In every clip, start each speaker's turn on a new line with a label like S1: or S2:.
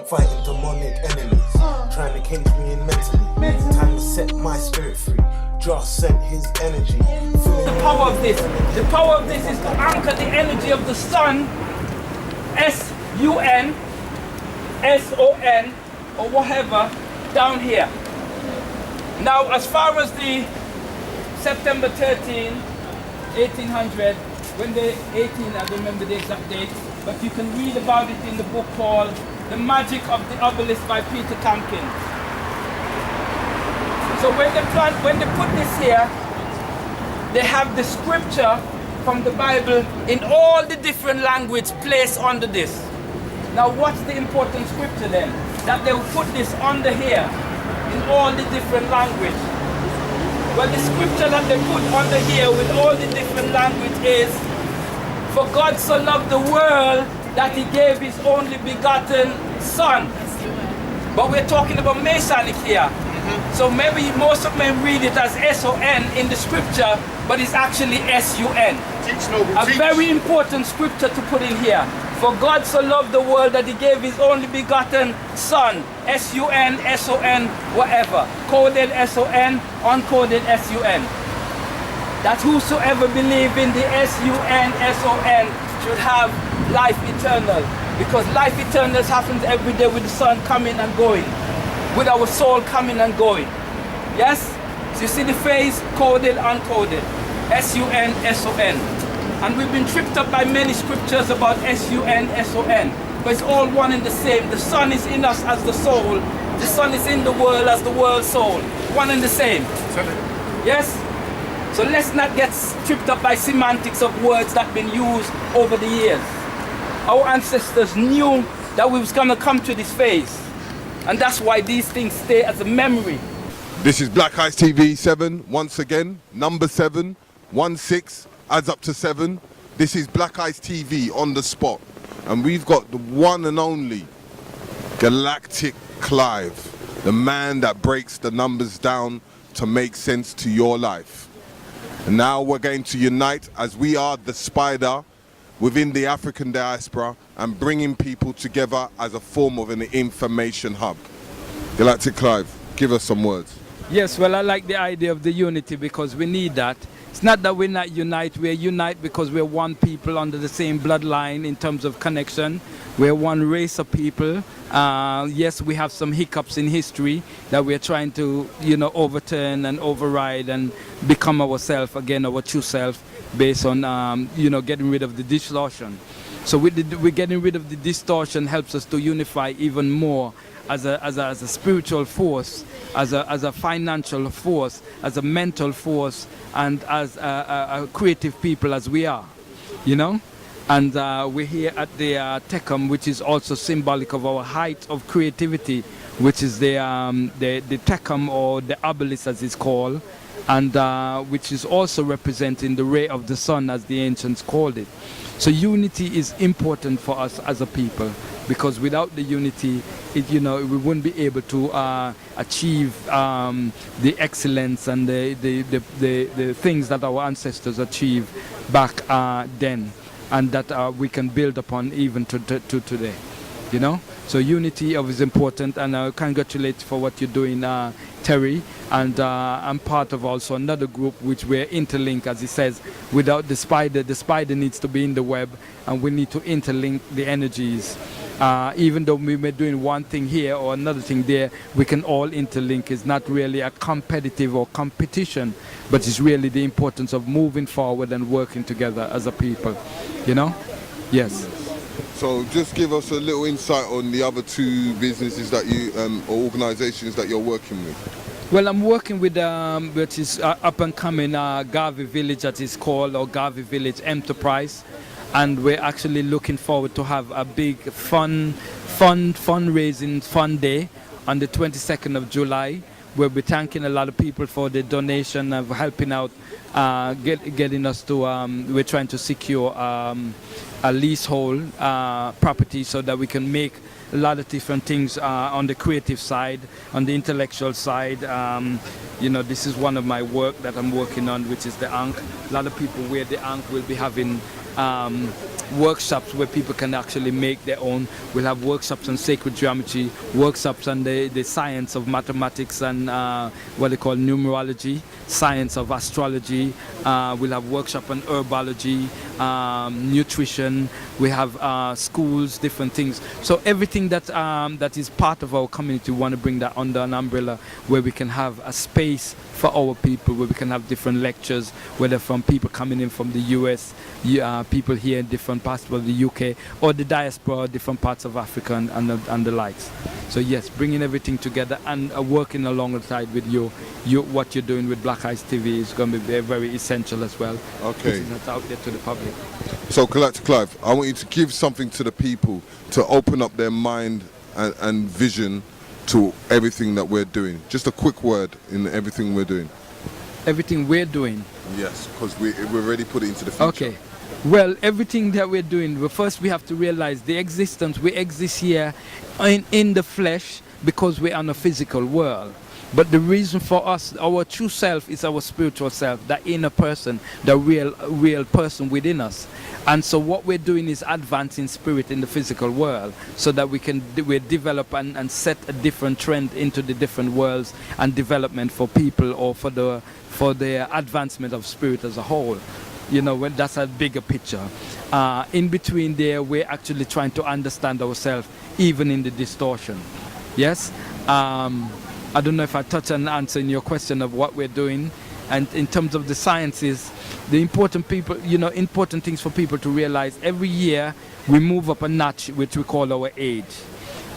S1: fighting demonic enemies, trying to cage me in mentally. Time to set my spirit free. Just sent his energy.
S2: The power of this is to anchor the energy of the sun, S-U-N, S-O-N, or whatever, down here. Now, as far as the September 13, 1800, when they 18, I don't remember the exact date, but you can read about it in the book called The Magic of the Obelisk by Peter Tompkins. So when they put this here, they have the scripture from the Bible in all the different languages placed under this. Now what's the important scripture then? That they will put this under here in all the different languages. Well, the scripture that they put under here with all the different languages is, for God so loved the world that he gave his only begotten son. But we're talking about Masonic here. So maybe most of them read it as S-O-N in the scripture, but it's actually S-U-N. A very important scripture to put in here. For God so loved the world that he gave his only begotten son. S-U-N, S-O-N, whatever. Coded S-O-N, uncoded S-U-N. That whosoever believe in the S-U-N, S-O-N should have life eternal. Because life eternal happens every day with the sun coming and going. With our soul coming and going. Yes? So you see the phrase coded, uncoded. S-U-N, S-O-N. And we've been tripped up by many scriptures about S-U-N, S-O-N. But it's all one and the same. The sun is in us as the soul. The sun is in the world as the world soul. One and the same. Yes? So let's not get tripped up by semantics of words that have been used over the years. Our ancestors knew that we was going to come to this phase. And that's why these things stay as a memory.
S3: This is Black Ice TV 7, once again, number 7, 1-6, adds up to 7. This is Black Ice TV on the spot. And we've got the one and only Galactic Clive, the man that breaks the numbers down to make sense to your life. And now we're going to unite as we are the spider within the African diaspora and bringing people together as a form of an information hub. Galactic Clive, give us some words.
S2: Yes, well, I like the idea of the unity because we need that. It's not that we're not unite, we're unite because we're one people under the same bloodline in terms of connection. We're one race of people. Yes, we have some hiccups in history that we're trying to, overturn and override and become ourselves again, our true self, based on, getting rid of the distortion. So we're getting rid of the distortion helps us to unify even more as a spiritual force, as a financial force, as a mental force, and as a creative people as we are, And we're here at the Tecum, which is also symbolic of our height of creativity, which is the Tecum, or the obelisk as it's called, and which is also representing the ray of the sun, as the ancients called it. So unity is important for us as a people, because without the unity, we wouldn't be able to achieve the excellence and the things that our ancestors achieved back then, and that we can build upon even to today. So unity is important, and I congratulate you for what you're doing, Terry. And I'm part of also another group which we're interlinked, as he says. Without the spider needs to be in the web, and we need to interlink the energies. Even though we may be doing one thing here or another thing there, we can all interlink. It's not really a competitive or competition, but it's really the importance of moving forward and working together as a people. Yes.
S3: So just give us a little insight on the other two businesses that you, or organizations that you're working with.
S2: Well, I'm working with which is up and coming Garvey Village, that is called, or Garvey Village Enterprise, and we're actually looking forward to have a big fundraising fun day on the 22nd of July. We'll be thanking a lot of people for the donation of helping out, getting us to. We're trying to secure a leasehold property so that we can make a lot of different things on the creative side, on the intellectual side. This is one of my work that I'm working on, which is the ankh. A lot of people wear the ankh. We'll be having workshops where people can actually make their own. We'll have workshops on sacred geometry, workshops on the science of mathematics and what they call numerology, science of astrology. We'll have workshop on herbology, nutrition. We have schools, different things. So everything that that is part of our community, we want to bring that under an umbrella where we can have a space for our people, where we can have different lectures, whether from people coming in from the US, people here in different parts of the UK, or the diaspora, different parts of Africa and the likes. So yes, bringing everything together and working alongside with you, what you're doing with Black Eyes TV is going to be very essential as well.
S3: Okay.
S2: It's out there to the public.
S3: So, Collector Clive, I want you to give something to the people to open up their mind and vision to everything that we're doing. Just a quick word in everything we're doing.
S2: Everything we're doing?
S3: Yes, because we've already put it into the future.
S2: Okay. Well, everything that we're doing, well, first we have to realize the existence, we exist here in the flesh because we're on a physical world. But the reason for us, our true self is our spiritual self, that inner person, the real person within us. And so what we're doing is advancing spirit in the physical world so that we develop and set a different trend into the different worlds and development for people or for the advancement of spirit as a whole. You know, when that's a bigger picture. In between there, we're actually trying to understand ourselves, even in the distortion. Yes? I don't know if I touch on answering your question of what we're doing. And in terms of the sciences, the important things for people to realize, every year we move up a notch, which we call our age.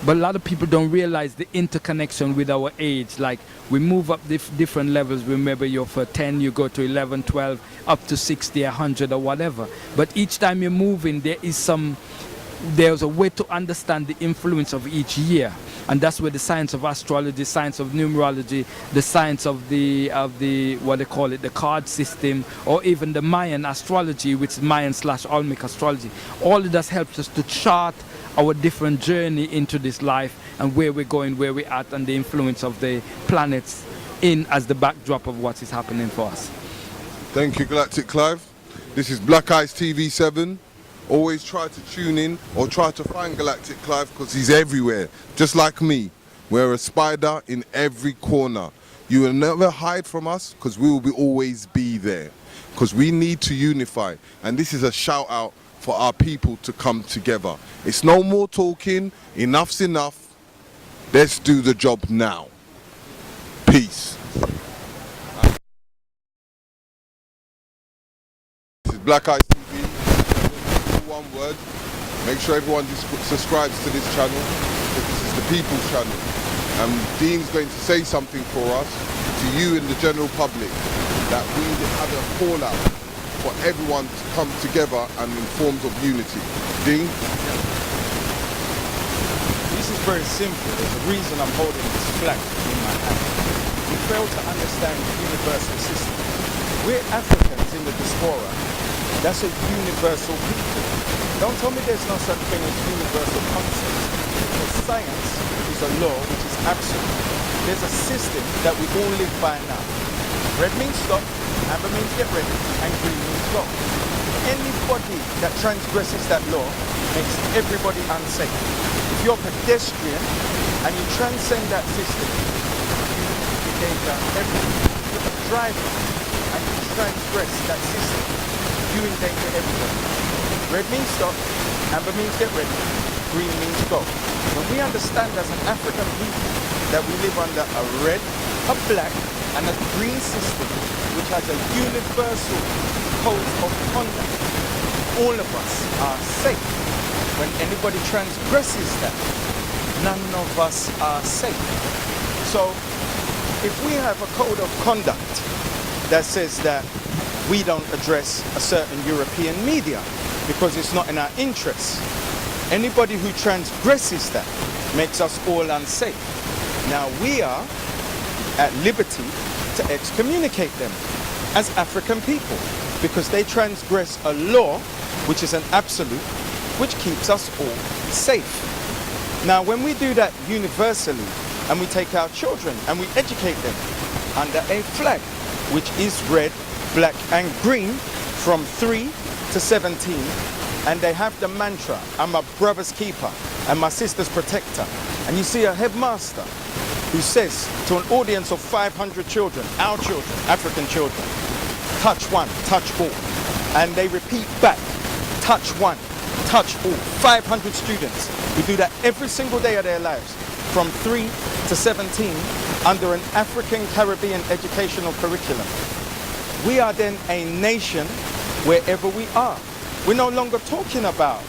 S2: But a lot of people don't realize the interconnection with our age. Like, we move up different levels. Remember, you're for 10, you go to 11, 12, up to 60, 100 or whatever. But each time you're moving, there's a way to understand the influence of each year. And that's where the science of astrology, science of numerology, the science of the what they call it, the card system, or even the Mayan astrology, which is Mayan/Olmec astrology. All of that helps us to chart our different journey into this life and where we're going, where we're at, and the influence of the planets in as the backdrop of what is happening for us.
S3: Thank you, Galactic Clive. This is Black Eyes TV 7. Always try to tune in or try to find Galactic Clive because he's everywhere. Just like me, we're a spider in every corner. You will never hide from us because we will always be there. Because we need to unify. And this is a shout out for our people to come together. It's no more talking. Enough's enough. Let's do the job now. Peace. This is Black Eyes TV. One word. Make sure everyone subscribes to this channel because this is the people's channel. And Dean's going to say something for us, to you and the general public, that we have a call out for everyone to come together and in forms of unity. Dean?
S4: This is very simple. There's a reason I'm holding this flag in my hand. We fail to understand the universal system. We're Africans in the diaspora. That's a universal people. Don't tell me there's no such thing as universal concepts. Because science is a law which is absolute. There's a system that we all live by now. Red means stop, amber means get ready, and green means go. Anybody that transgresses that law makes everybody unsafe. If you're a pedestrian and you transcend that system, you endanger everyone. If you're a driver and you transgress that system, you endanger everybody. Red means stop, amber means get ready, green means go. When we understand as an African people that we live under a red, a black, and a green system, which has a universal code of conduct, all of us are safe. When anybody transgresses that, none of us are safe. So, if we have a code of conduct that says that we don't address a certain European media because it's not in our interests, anybody who transgresses that makes us all unsafe. Now we are at liberty to excommunicate them as African people because they transgress a law which is an absolute, which keeps us all safe. Now when we do that universally and we take our children and we educate them under a flag which is red, black and green from 3 to 17 and they have the mantra, I'm my brother's keeper and my sister's protector. And you see a headmaster who says to an audience of 500 children, our children, African children, touch one, touch all. And they repeat back, touch one, touch all. 500 students who do that every single day of their lives from 3 to 17 under an African Caribbean educational curriculum. We are then a nation wherever we are. We're no longer talking about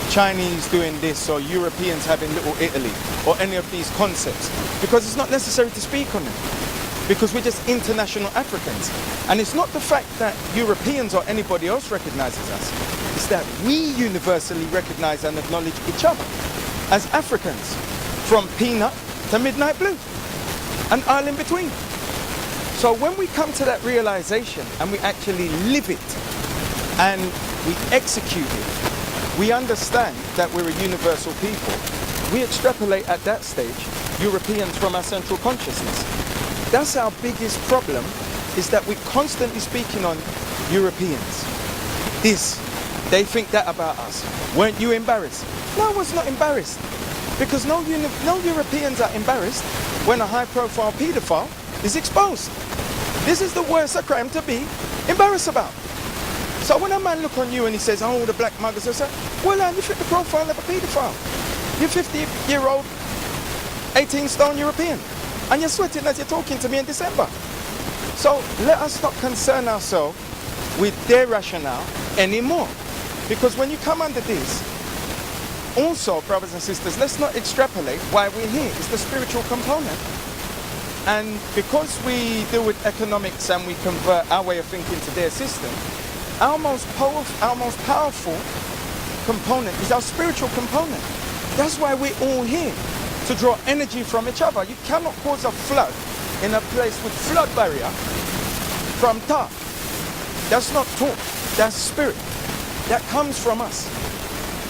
S4: Chinese doing this or Europeans having Little Italy or any of these concepts, because it's not necessary to speak on them, because we're just international Africans. And it's not the fact that Europeans or anybody else recognizes us, it's that we universally recognize and acknowledge each other as Africans, from peanut to midnight blue and all in between. So when we come to that realization and we actually live it and we execute it, we understand that we're a universal people. We extrapolate at that stage Europeans from our central consciousness. That's our biggest problem, is that we're constantly speaking on Europeans. This, they think that about us. Weren't you embarrassed? No, I was not embarrassed. Because no Europeans are embarrassed when a high-profile paedophile is exposed. This is the worst a crime to be embarrassed about. So when a man look on you and he says, oh, the black muggers, I say, well, you fit the profile of a paedophile. You're 50-year-old, 18-stone European. And you're sweating as you're talking to me in December. So let us not concern ourselves with their rationale anymore. Because when you come under this, also, brothers and sisters, let's not extrapolate why we're here. It's the spiritual component. And because we deal with economics and we convert our way of thinking to their system, our most powerful component is our spiritual component. That's why we're all here, to draw energy from each other. You cannot cause a flood in a place with flood barrier from tar. That's not talk, that's spirit. That comes from us.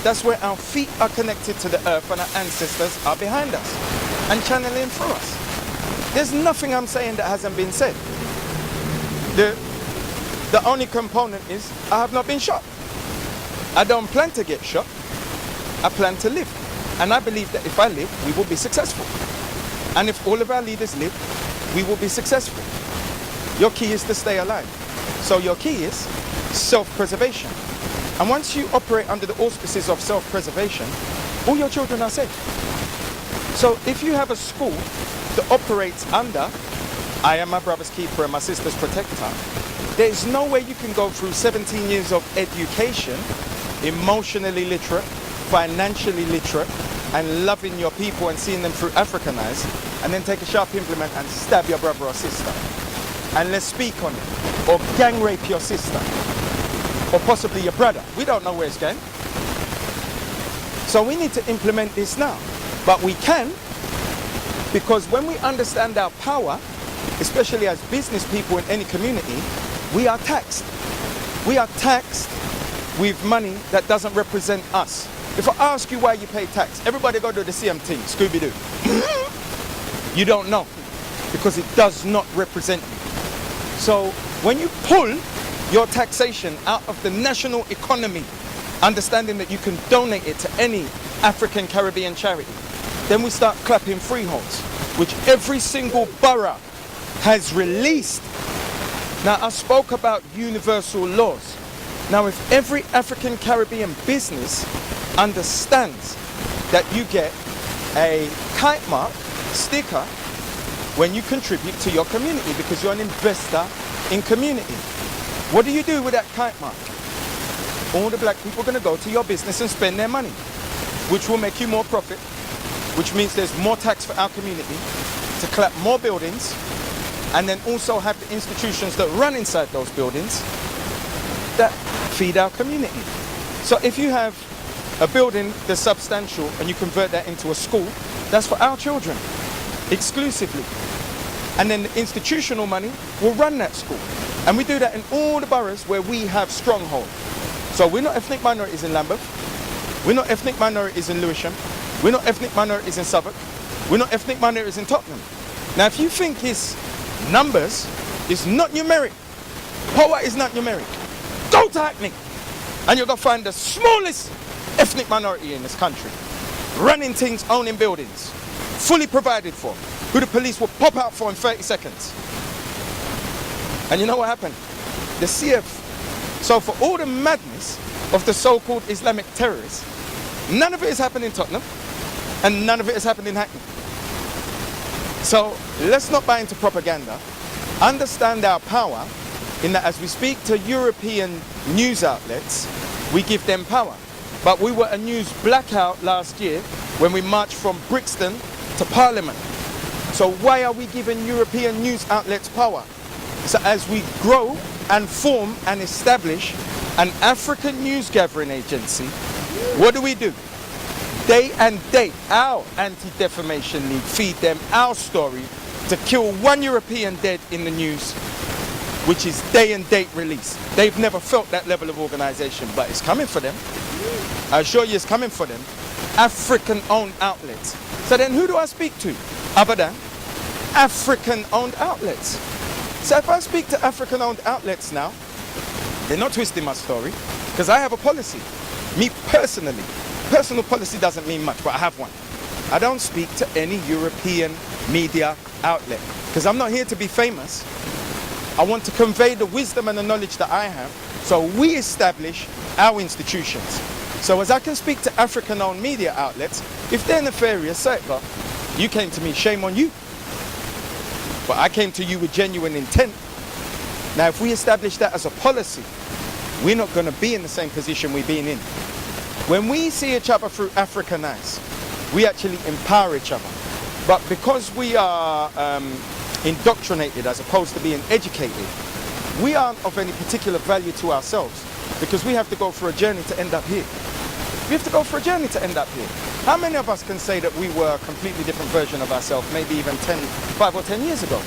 S4: That's where our feet are connected to the earth and our ancestors are behind us and channeling through us. There's nothing I'm saying that hasn't been said. The only component is I have not been shot. I don't plan to get shot. I plan to live. And I believe that if I live, we will be successful. And if all of our leaders live, we will be successful. Your key is to stay alive. So your key is self-preservation. And once you operate under the auspices of self-preservation, all your children are safe. So if you have a school that operates under, I am my brother's keeper and my sister's protector, there is no way you can go through 17 years of education, emotionally literate, financially literate, and loving your people and seeing them through African eyes, and then take a sharp implement and stab your brother or sister. And let's speak on it. Or gang rape your sister. Or possibly your brother. We don't know where it's going. So we need to implement this now. But we can, because when we understand our power, especially as business people in any community, we are taxed. We are taxed with money that doesn't represent us. If I ask you why you pay tax, everybody go do the CMT, Scooby-Doo. You don't know, because it does not represent you. So when you pull your taxation out of the national economy, understanding that you can donate it to any African Caribbean charity, then we start clapping freeholds, which every single borough has released. Now, I spoke about universal laws. Now, if every African Caribbean business understands that you get a kite mark sticker when you contribute to your community because you're an investor in community. What do you do with that kite mark? All the black people are going to go to your business and spend their money, which will make you more profit, which means there's more tax for our community, to clap more buildings, and then also have the institutions that run inside those buildings that feed our community. So if you have a building that's substantial and you convert that into a school, that's for our children exclusively. And then the institutional money will run that school. And we do that in all the boroughs where we have stronghold. So we're not ethnic minorities in Lambeth. We're not ethnic minorities in Lewisham. We're not ethnic minorities in Southwark. We're not ethnic minorities in Tottenham. Now, if you think it's numbers, it's not numeric. Power is not numeric. Go to Hackney. And you're going to find the smallest ethnic minority in this country running things, owning buildings, fully provided for, who the police will pop out for in 30 seconds. And you know what happened? The CF. So for all the madness of the so-called Islamic terrorists, none of it has happened in Tottenham and none of it has happened in Hackney. So let's not buy into propaganda. Understand our power in that as we speak to European news outlets, we give them power. But we were a news blackout last year when we marched from Brixton to Parliament. So why are we giving European news outlets power? So as we grow and form and establish an African news gathering agency, what do? Day and date, our anti-defamation league feed them our story to kill one European dead in the news, which is day and date release. They've never felt that level of organization, but it's coming for them. I assure you it's coming for them. African-owned outlets. So then who do I speak to other than African-owned outlets? So if I speak to African-owned outlets now, they're not twisting my story, because I have a policy. Me personally, personal policy doesn't mean much, but I have one. I don't speak to any European media outlet, because I'm not here to be famous. I want to convey the wisdom and the knowledge that I have, so we establish our institutions. So as I can speak to African-owned media outlets, if they're nefarious, say it, well, you came to me, shame on you. But I came to you with genuine intent. Now, if we establish that as a policy, we're not going to be in the same position we've been in. When we see each other through African eyes, we actually empower each other. But because we are indoctrinated as opposed to being educated, we aren't of any particular value to ourselves because we have to go for a journey to end up here. We have to go for a journey to end up here. How many of us can say that we were a completely different version of ourselves, maybe even 5 or 10 years ago,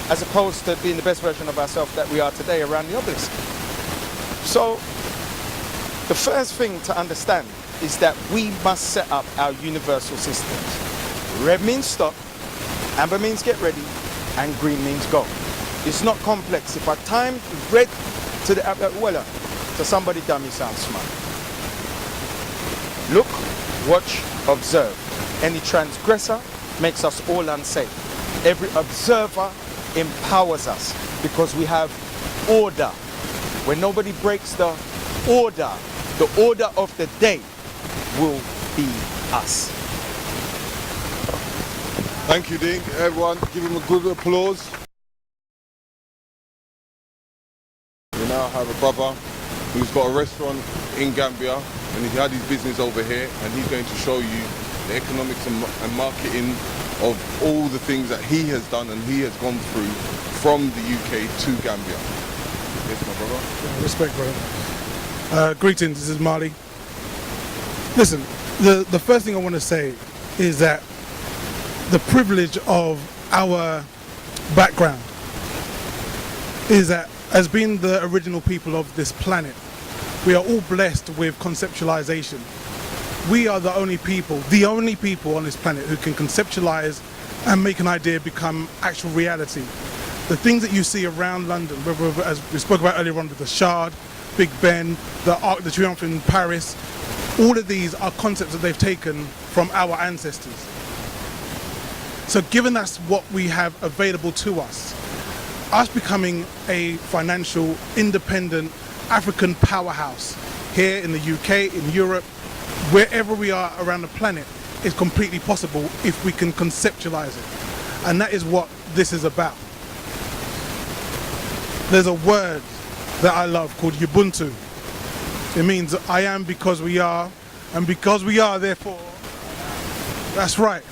S4: as opposed to being the best version of ourselves that we are today around the obelisk? So, the first thing to understand is that we must set up our universal systems. Red means stop, amber means get ready, and green means go. It's not complex. If I time red to the well, so somebody dummy sounds smart. Look, watch, observe. Any transgressor makes us all unsafe. Every observer empowers us because we have order. When nobody breaks the order of the day will be us.
S3: Thank you, Dean. Everyone, give him a good applause. We now have a brother who's got a restaurant in Gambia and he had his business over here and he's going to show you the economics and marketing of all the things that he has done and he has gone through from the UK to Gambia. Yes, my brother.
S5: Yeah, respect, brother. Greetings, this is Marley. Listen, the first thing I want to say is that the privilege of our background is that as being the original people of this planet, we are all blessed with conceptualization. We are the only people on this planet who can conceptualize and make an idea become actual reality. The things that you see around London, as we spoke about earlier on with the Shard, Big Ben, the Arc de Triomphe in Paris, all of these are concepts that they've taken from our ancestors. So given that's what we have available to us becoming a financial, independent, African powerhouse here in the UK, in Europe, wherever we are around the planet is completely possible if we can conceptualize it. And that is what this is about. There's a word that I love called Ubuntu. It means I am because we are, and because we are, therefore. That's right.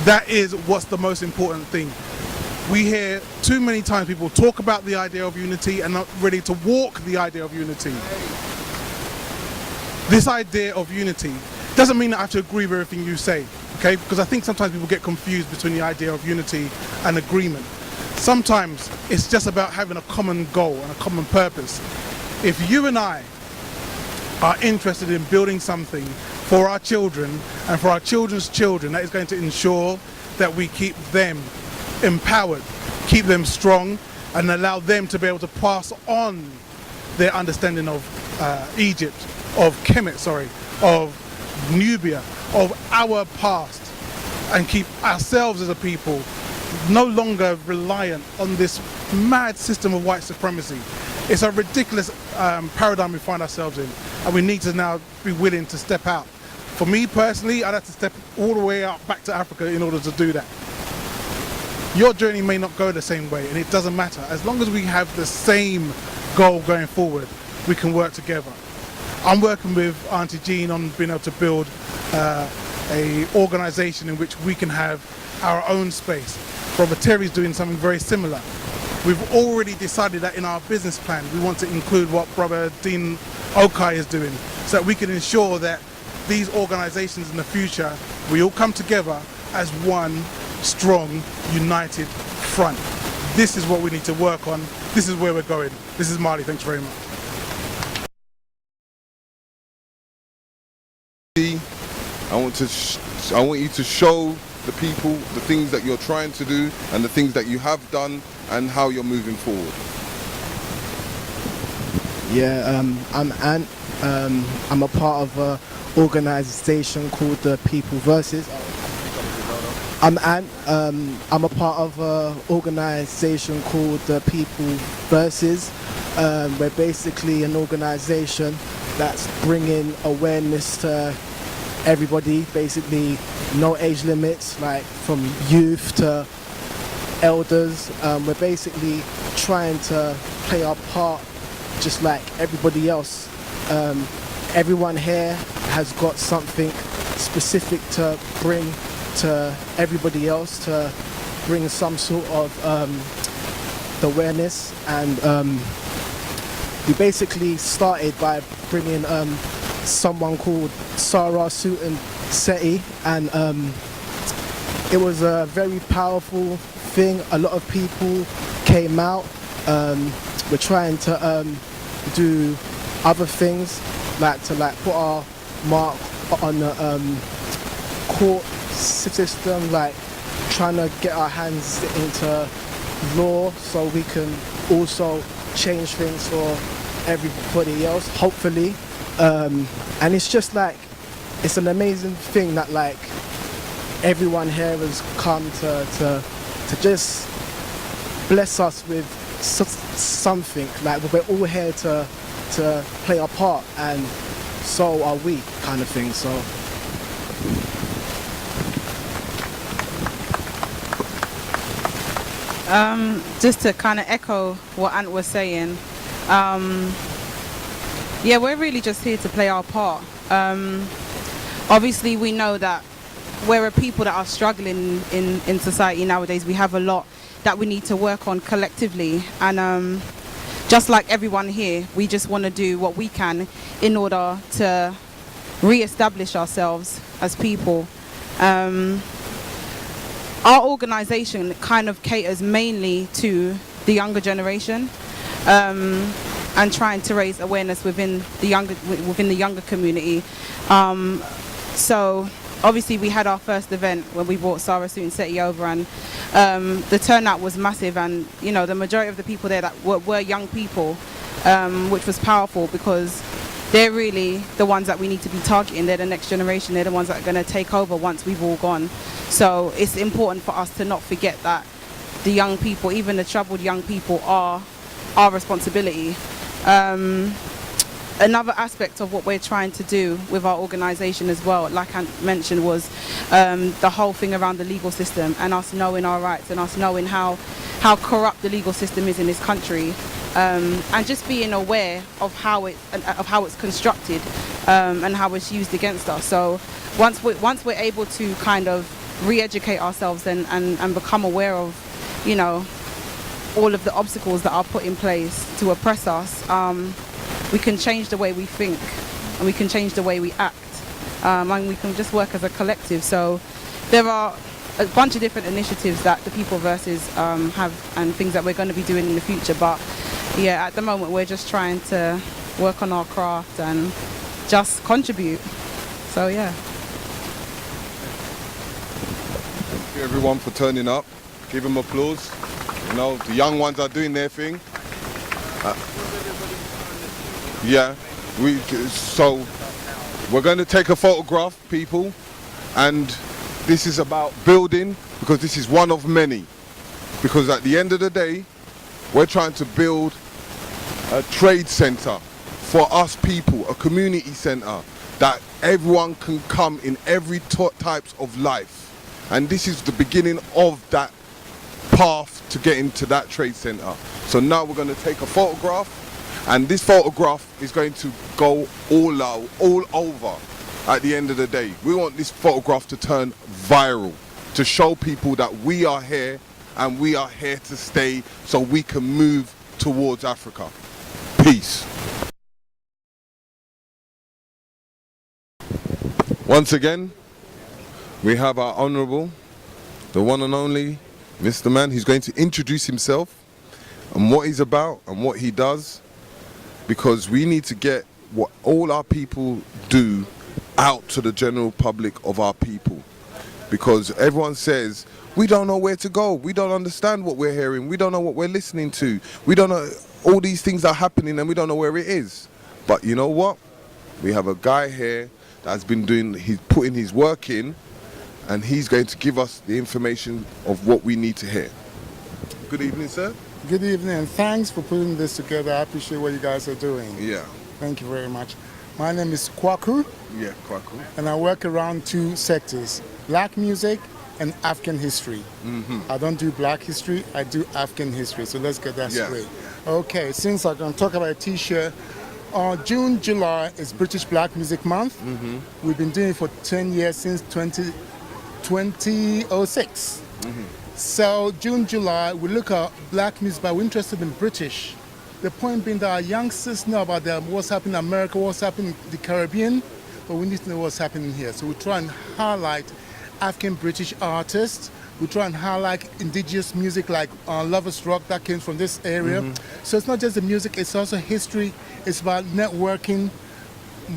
S5: That is what's the most important thing. We hear too many times people talk about the idea of unity and not ready to walk the idea of unity. This idea of unity doesn't mean that I have to agree with everything you say, okay? Because I think sometimes people get confused between the idea of unity and agreement. Sometimes it's just about having a common goal and a common purpose. If you and I are interested in building something for our children and for our children's children that is going to ensure that we keep them empowered, keep them strong, and allow them to be able to pass on their understanding of Egypt, of Kemet, of Nubia, of our past, and keep ourselves as a people no longer reliant on this mad system of white supremacy. It's a ridiculous paradigm we find ourselves in, and we need to now be willing to step out. For me personally, I'd have to step all the way out back to Africa in order to do that. Your journey may not go the same way, and it doesn't matter. As long as we have the same goal going forward, we can work together. I'm working with Auntie Jean on being able to build a organisation in which we can have our own space. Brother Terry's doing something very similar. We've already decided that in our business plan we want to include what Brother Dean Okai is doing, so that we can ensure that these organisations in the future, we all come together as one strong, united front. This is what we need to work on. This is where we're going. This is Marley. Thanks very much.
S3: I want you to show the people the things that you're trying to do and the things that you have done and how you're moving forward.
S6: Yeah, I'm Ant. I'm a part of an organisation called the People Versus. I'm Ant. I'm a part of an organisation called the People Versus. We're basically an organisation that's bringing awareness to everybody, basically no age limits, like from youth to elders. We're basically trying to play our part just like everybody else. Everyone here has got something specific to bring to everybody else, to bring some sort of awareness, and we basically started by bringing someone called Sarah Sutan Seti, and it was a very powerful thing. A lot of people came out. We're trying to do other things, like to put our mark on the court system, like trying to get our hands into law so we can also change things for everybody else, hopefully. And it's just like, it's an amazing thing that like everyone here has come to just bless us with something. Like we're all here to play our part, and so are we, kind of thing. So
S7: just to kind of echo what Ant was saying, yeah, we're really just here to play our part. Obviously we know that we're a people that are struggling in society nowadays. We have a lot that we need to work on collectively, and just like everyone here, we just want to do what we can in order to re-establish ourselves as people. Our organisation kind of caters mainly to the younger generation, and trying to raise awareness within the younger community. So obviously we had our first event when we brought Sarah Sutan Seti over, and the turnout was massive, and you know, the majority of the people there that were young people, which was powerful because they're really the ones that we need to be targeting. They're the next generation. They're the ones that are going to take over once we've all gone. So it's important for us to not forget that the young people, even the troubled young people, are our responsibility. Another aspect of what we're trying to do with our organisation as well, like I mentioned, was the whole thing around the legal system and us knowing our rights and us knowing how corrupt the legal system is in this country, and just being aware of how it's constructed and how it's used against us. So once we're able to kind of re-educate ourselves and become aware of, you know, all of the obstacles that are put in place to oppress us, we can change the way we think, and we can change the way we act, and we can just work as a collective. So there are a bunch of different initiatives that the People Versus have, and things that we're going to be doing in the future. But yeah, at the moment we're just trying to work on our craft and just contribute. So yeah.
S3: Thank you everyone for turning up. Give them applause. You know, the young ones are doing their thing. Yeah. So we're going to take a photograph, people, and this is about building, because this is one of many. Because at the end of the day, we're trying to build a trade center for us people, a community center that everyone can come in every types of life. And this is the beginning of that path to get into that trade center. So now we're going to take a photograph, and this photograph is going to go all over at the end of the day. We want this photograph to turn viral, to show people that we are here and we are here to stay, so we can move towards Africa. Peace. Once again, we have our honourable, the one and only Mr. Man. He's going to introduce himself and what he's about and what he does, because we need to get what all our people do out to the general public of our people. Because everyone says, we don't know where to go, we don't understand what we're hearing, we don't know what we're listening to, we don't know, all these things are happening and we don't know where it is. But you know what? We have a guy here that's been doing, he's putting his work in, and he's going to give us the information of what we need to hear. Good evening, sir.
S8: Good evening, and thanks for putting this together. I appreciate what you guys are doing.
S3: Yeah.
S8: Thank you very much. My name is Kwaku.
S3: Yeah, Kwaku.
S8: And I work around two sectors, black music and African history. I don't do black history, I do African history. So let's get that straight. Okay, since I'm going to talk about a t-shirt, June, July is British Black Music Month. We've been doing it for 10 years, since 2006. So June, July, we look at black music, but we're interested in British. The point being that our youngsters know about what's happening in America, what's happening in the Caribbean, but we need to know what's happening here. So we try and highlight African British artists. We try and highlight indigenous music like Lovers Rock that came from this area. So it's not just the music, it's also history, it's about networking.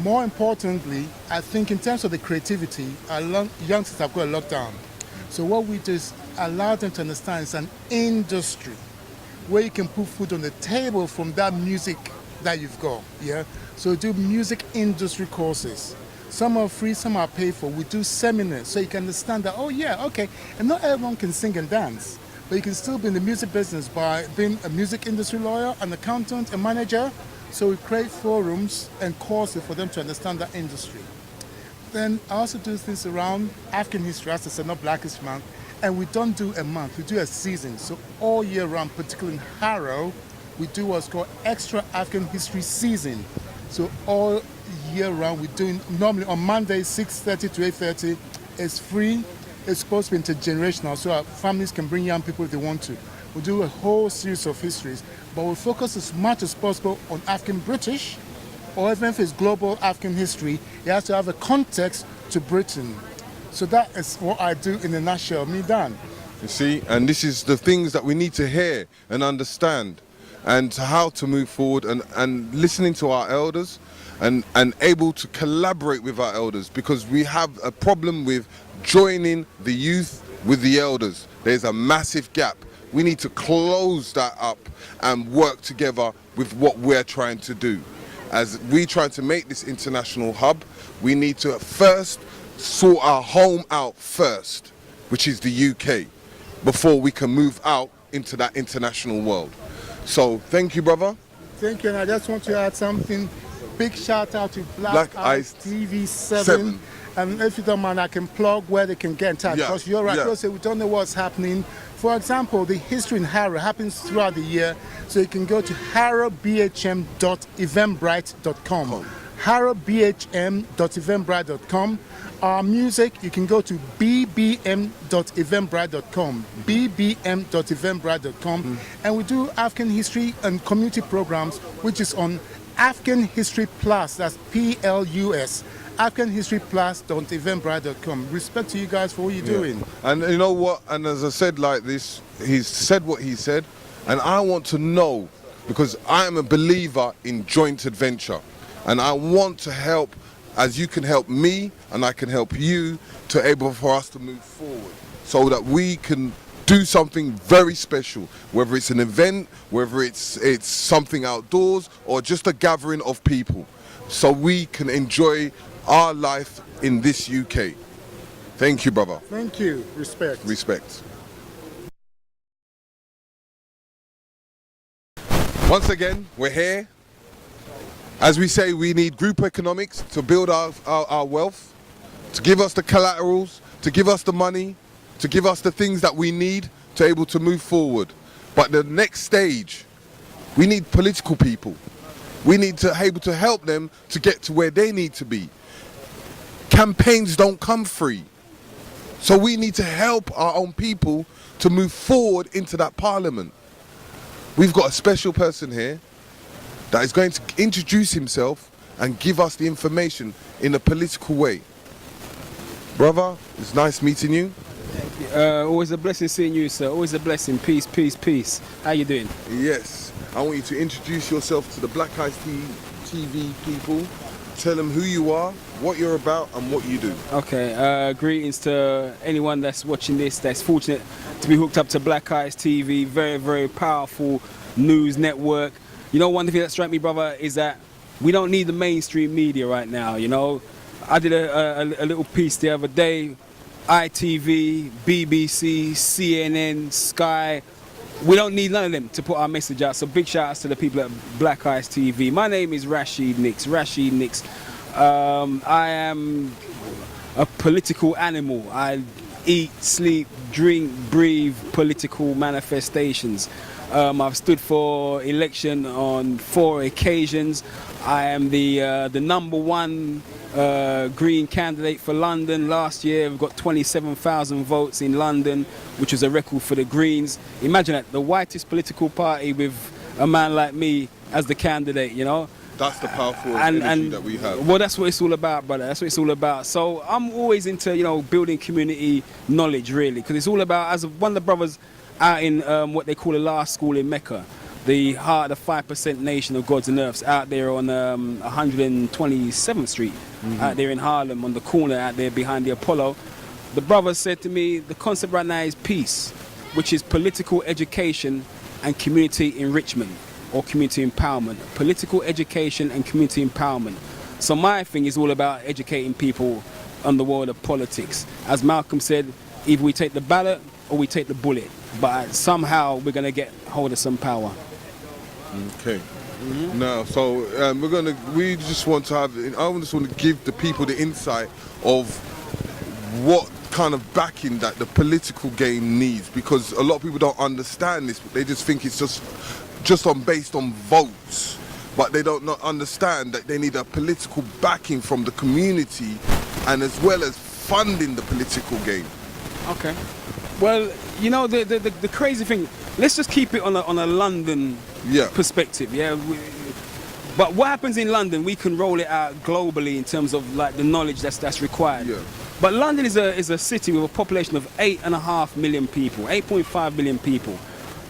S8: More importantly, I think in terms of the creativity, our youngsters have got a lot down. So what we do is allow them to understand it's an industry where you can put food on the table from that music that you've got. Yeah. So we do music industry courses. Some are free, some are paid for. We do seminars so you can understand that, oh yeah, okay, and not everyone can sing and dance, but you can still be in the music business by being a music industry lawyer, an accountant, a manager. So we create forums and courses for them to understand that industry. Then I also do things around African history, as I said, not Black History Month, and we don't do a month, we do a season. So all year round, particularly in Harrow, we do what's called Extra African History Season. So all year round, we're doing normally on Monday, 6:30 to 8:30. It's free. It's supposed to be intergenerational, so our families can bring young people if they want to. We do a whole series of histories, but we focus as much as possible on African British, or even if it's global African history, it has to have a context to Britain. So that is what I do in a nutshell. Me done.
S3: You see, and this is the things that we need to hear and understand, and how to move forward, and listening to our elders, and able to collaborate with our elders, because we have a problem with joining the youth with the elders. There's a massive gap. We need to close that up and work together with what we're trying to do. As we try to make this international hub, we need to first sort our home out first, which is the UK, before we can move out into that international world. So thank you, brother.
S8: Thank you, and I just want to add something. Big shout out to Black Ice TV 7. And if you don't mind, I can plug where they can get in touch. Because you're right, we don't know what's happening. For example, the history in Harrow happens throughout the year. So you can go to harrowbhm.eventbrite.com. harrowbhm.eventbrite.com. Our music, you can go to bbm.eventbrite.com. bbm.eventbrite.com. And we do African history and community programs, which is on African History Plus, that's PLUS. AfricanHistoryPlus.eventbrite.com. Respect to you guys for what you're doing.
S3: And you know what? And as I said like this, he's said what he said, and I want to know, because I am a believer in joint adventure, and I want to help, as you can help me, and I can help you, to able for us to move forward, so that we can do something very special, whether it's an event, whether it's something outdoors, or just a gathering of people. so we can enjoy our life in this UK. Thank you, brother.
S8: Thank you. Respect.
S3: Respect. Once again, we're here. As we say, we need group economics to build our wealth, to give us the collaterals, to give us the money, to give us the things that we need to able to move forward. But the next stage, we need political people. We need to be able to help them to get to where they need to be. Campaigns don't come free. So we need to help our own people to move forward into that parliament. We've got a special person here that is going to introduce himself and give us the information in a political way. Brother, it's nice meeting you.
S9: Always a blessing seeing you, sir. Always a blessing. Peace, peace, peace. How you doing?
S3: Yes, I want you to introduce yourself to the Black Eyes TV people. Tell them who you are, what you're about, and what you do.
S9: Okay, greetings to anyone that's watching this, that's fortunate to be hooked up to Black Eyes TV. Very, very powerful news network. You know, one thing that struck me, brother, is that we don't need the mainstream media right now, you know. I did a little piece the other day, ITV, BBC, CNN, Sky. We don't need none of them to put our message out. So big shout outs to the people at Black Eyes TV. My name is Rashid Nix. I am a political animal. I eat, sleep, drink, breathe political manifestations. I've stood for election on 4 occasions. I am the #1 Green candidate for London. Last year we've got 27,000 votes in London, which was a record for the Greens. Imagine that, the whitest political party with a man like me as the candidate, you know.
S3: That's the powerful energy that we have.
S9: Well, that's what it's all about, brother. That's what it's all about. So I'm always into, you know, building community knowledge, really, because it's all about, as one of the brothers out in what they call the last school in Mecca, the heart of the 5% nation of gods and earths, out there on 127th Street, out there in Harlem, on the corner out there behind the Apollo. The brother said to me, the concept right now is peace, which is political education and community enrichment, or community empowerment. Political education and community empowerment. So my thing is all about educating people on the world of politics. As Malcolm said, either we take the ballot or we take the bullet, but somehow we're going to get hold of some power.
S3: Okay. Now, so we just want to have, I just want to give the people the insight of what kind of backing that the political game needs, because a lot of people don't understand this. They just think it's just based on votes, but they don't not understand that they need a political backing from the community, and as well as funding the political game.
S9: Okay. Well, you know, the crazy thing, let's just keep it on a London perspective, yeah? But what happens in London, we can roll it out globally in terms of like the knowledge that's required.
S3: Yeah.
S9: But London is a city with a population of 8.5 million people, 8.5 million people.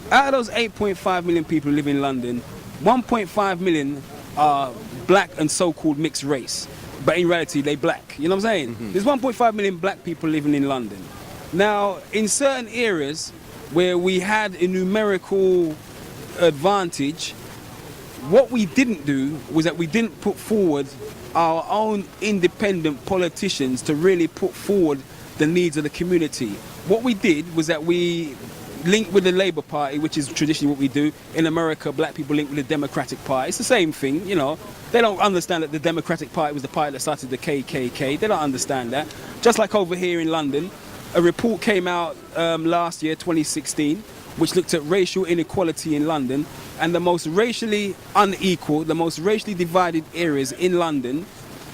S9: Out of those 8.5 million people who live in London, 1.5 million are black and so-called mixed race. But in reality, they black. You know what I'm saying? There's 1.5 million black people living in London. Now, in certain areas where we had a numerical advantage, what we didn't do was that we didn't put forward our own independent politicians to really put forward the needs of the community. What we did was that we linked with the Labour Party, which is traditionally what we do. In America, black people link with the Democratic Party. It's the same thing, you know. They don't understand that the Democratic Party was the party that started the KKK. They don't understand that. Just like over here in London, a report came out last year, 2016, which looked at racial inequality in London, and the most racially unequal, the most racially divided areas in London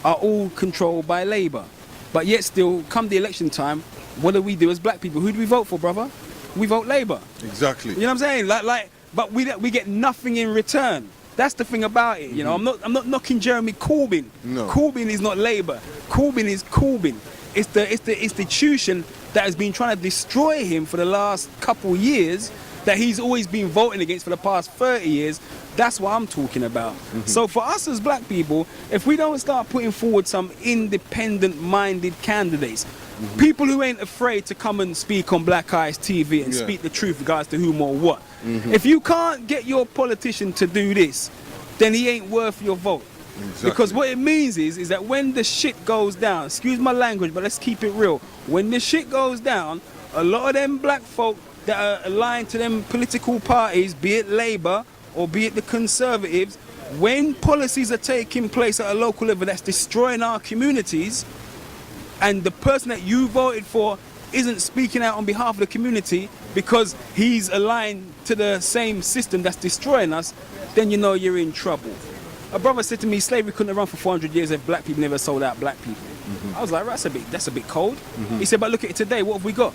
S9: are all controlled by Labour. But yet still, come the election time, what do we do as black people? Who do we vote for, brother? We vote Labour.
S3: Exactly.
S9: You know what I'm saying? But we get nothing in return. That's the thing about it. You know, I'm not knocking Jeremy Corbyn.
S3: No.
S9: Corbyn is not Labour. Corbyn is Corbyn. It's the institution that has been trying to destroy him for the last couple years, that he's always been voting against for the past 30 years. That's what I'm talking about. So for us as black people, if we don't start putting forward some independent-minded candidates, people who ain't afraid to come and speak on Black Eyes TV and speak the truth regards to whom or what. If you can't get your politician to do this, then he ain't worth your vote.
S3: Exactly.
S9: Because what it means is that when the shit goes down, excuse my language, but let's keep it real. When the shit goes down, a lot of them black folk that are aligned to them political parties, be it Labour or be it the Conservatives, when policies are taking place at a local level that's destroying our communities, and the person that you voted for isn't speaking out on behalf of the community because he's aligned to the same system that's destroying us, then you know you're in trouble. A brother said to me, slavery couldn't have run for 400 years if black people never sold out black people. I was like, that's a bit cold. He said, but look at it today, what have we got?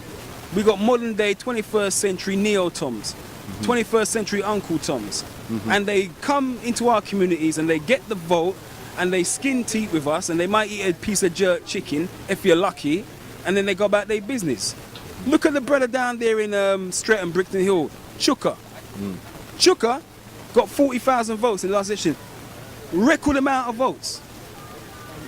S9: We got modern day 21st century neo-Toms, 21st century Uncle Toms. And they come into our communities and they get the vote and they skin teeth with us and they might eat a piece of jerk chicken if you're lucky, and then they go about their business. Look at the brother down there in Stretton, Brixton Hill, Chuka. Chuka got 40,000 votes in the last election. Record amount of votes.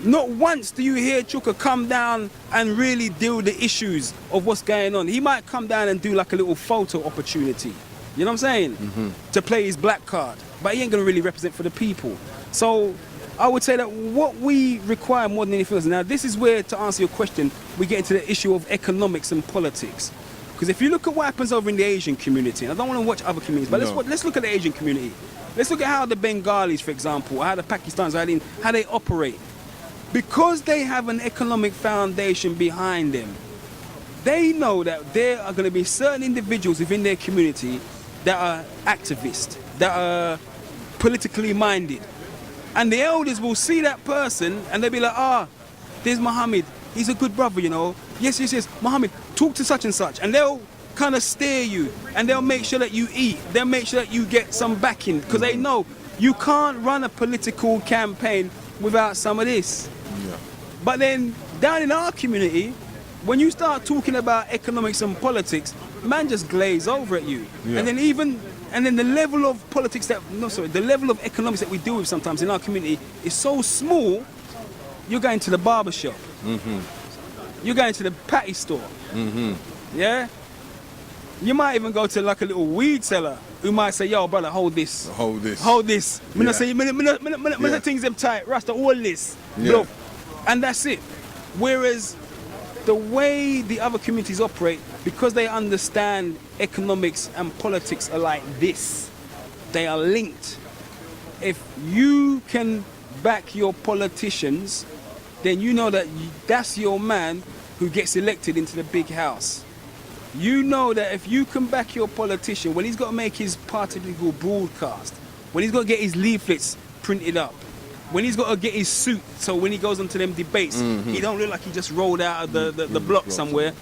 S9: Not once do you hear Chuka come down and really deal with the issues of what's going on. He might come down and do like a little photo opportunity, you know what I'm saying? To play his black card, but he ain't gonna really represent for the people. So I would say that what we require more than anything else, now this is where, to answer your question, we get into the issue of economics and politics. Because if you look at what happens over in the Asian community, and I don't want to watch other communities, but let's look at the Asian community. Let's look at how the Bengalis, for example, how the Pakistanis, how they operate. Because they have an economic foundation behind them, they know that there are going to be certain individuals within their community that are activists, that are politically minded. And the elders will see that person and they'll be like, there's Muhammad. He's a good brother, you know. Yes, Muhammad, talk to such and such. And they'll kind of steer you and they'll make sure that you eat. They'll make sure that you get some backing because they know you can't run a political campaign without some of this.
S3: Yeah.
S9: But then down in our community, when you start talking about economics and politics, man just glaze over at you.
S3: Yeah.
S9: And then the level of politics the level of economics that we deal with sometimes in our community is so small. You're going to the barber shop. You're going to the patty store. Yeah? You might even go to like a little weed seller who might say, yo, brother, hold this.
S3: Hold this.
S9: Hold this.
S3: Yeah.
S9: I say, things them tight, Rasta, all this.
S3: Yeah.
S9: Look. And that's it. Whereas the way the other communities operate, because they understand economics and politics are like this, they are linked. If you can back your politicians, then you know that that's your man who gets elected into the big house. You know that if you can back your politician, when he's got to make his political broadcast, when he's got to get his leaflets printed up, when he's got to get his suit, so when he goes onto them debates, he don't look like he just rolled out of the block somewhere.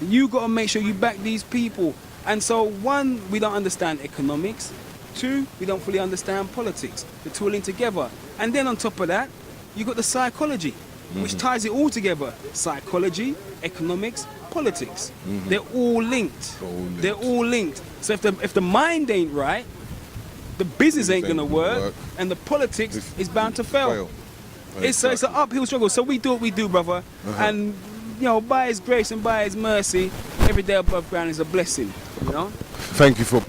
S9: You got to make sure you back these people. And so, one, we don't understand economics. Two, we don't fully understand politics. The two are linked together. And then on top of that, you got the psychology, which ties it all together. Psychology, economics, politics. They're all linked. They're all linked. So if the mind ain't right, the business ain't gonna work, and the politics is bound to fail. It's an uphill struggle. So we do what we do, brother. And you know, by His grace and by His mercy, every day above ground is a blessing. You know.
S3: Thank you for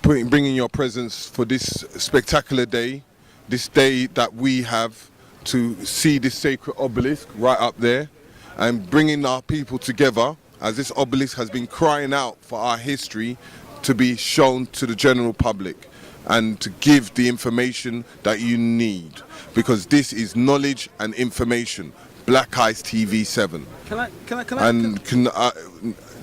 S3: bringing your presence for this spectacular day, this day that we have to see this sacred obelisk right up there, and bringing our people together, as this obelisk has been crying out for our history to be shown to the general public, and to give the information that you need, because this is knowledge and information. Black Eyes TV 7.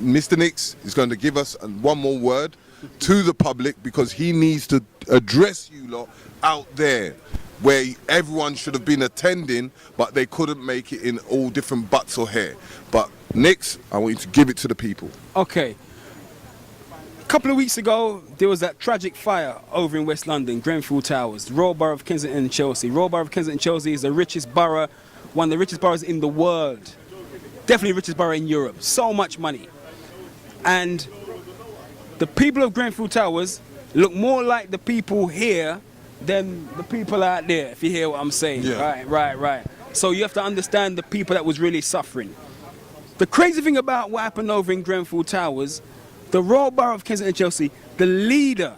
S3: Mr. Nix is going to give us one more word to the public, because he needs to address you lot out there where everyone should have been attending, but they couldn't make it in all different butts or hair. But Nix, I want you to give it to the people.
S9: Okay. A couple of weeks ago, there was that tragic fire over in West London, Grenfell Towers, the Royal Borough of Kensington and Chelsea. Royal Borough of Kensington and Chelsea is the richest borough, one of the richest boroughs in the world. Definitely the richest borough in Europe. So much money. And the people of Grenfell Towers look more like the people here than the people out there, if you hear what I'm saying.
S3: Yeah.
S9: Right. So you have to understand the people that was really suffering. The crazy thing about what happened over in Grenfell Towers, the Royal Borough of Kensington and Chelsea, the leader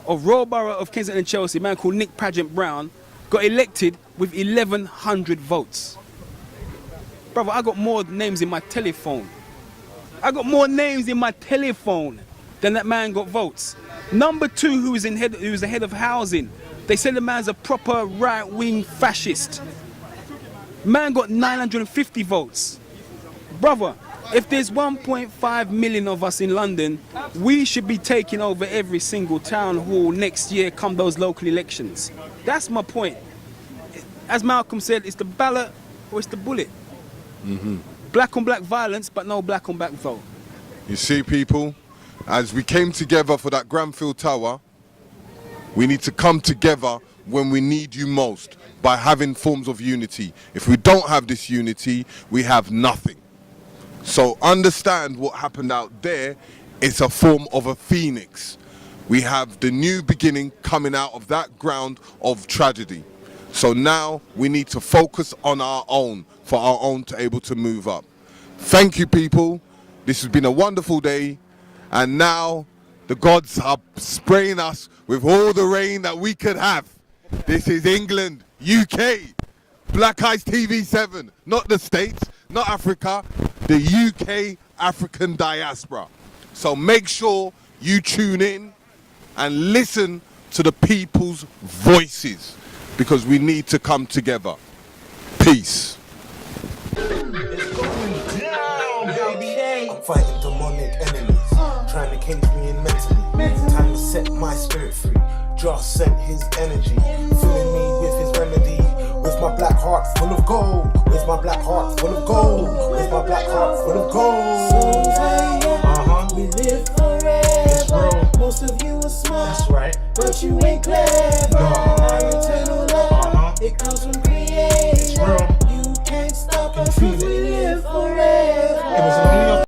S9: of Royal Borough of Kensington and Chelsea, a man called Nick Paget Brown, got elected with 1,100 votes. Brother, I got more names in my telephone. I got more names in my telephone than that man got votes. Number 2, who was the head of housing, they said the man's a proper right-wing fascist. Man got 950 votes. Brother, if there's 1.5 million of us in London, we should be taking over every single town hall next year come those local elections. That's my point. As Malcolm said, it's the ballot or it's the bullet. Black on black violence, but no black on black vote.
S3: You see, people, as we came together for that Grenfell Tower, we need to come together when we need you most by having forms of unity. If we don't have this unity, we have nothing. So understand what happened out there. It's a form of a phoenix. We have the new beginning coming out of that ground of tragedy. So now we need to focus on our own, for our own to able to move up. Thank you, people. This has been a wonderful day. And now the gods are spraying us with all the rain that we could have. This is England, UK, Black Eyes TV 7, not the States, not Africa, the UK African diaspora. So make sure you tune in and listen to the people's voices, because we need to come together. Peace.
S1: It's going down, baby. I'm fighting demonic enemies, trying to cage me in mentally. Time to set my spirit free. Just sent his energy, filling me with his remedy. With my black heart full of gold. With my black heart full of gold. With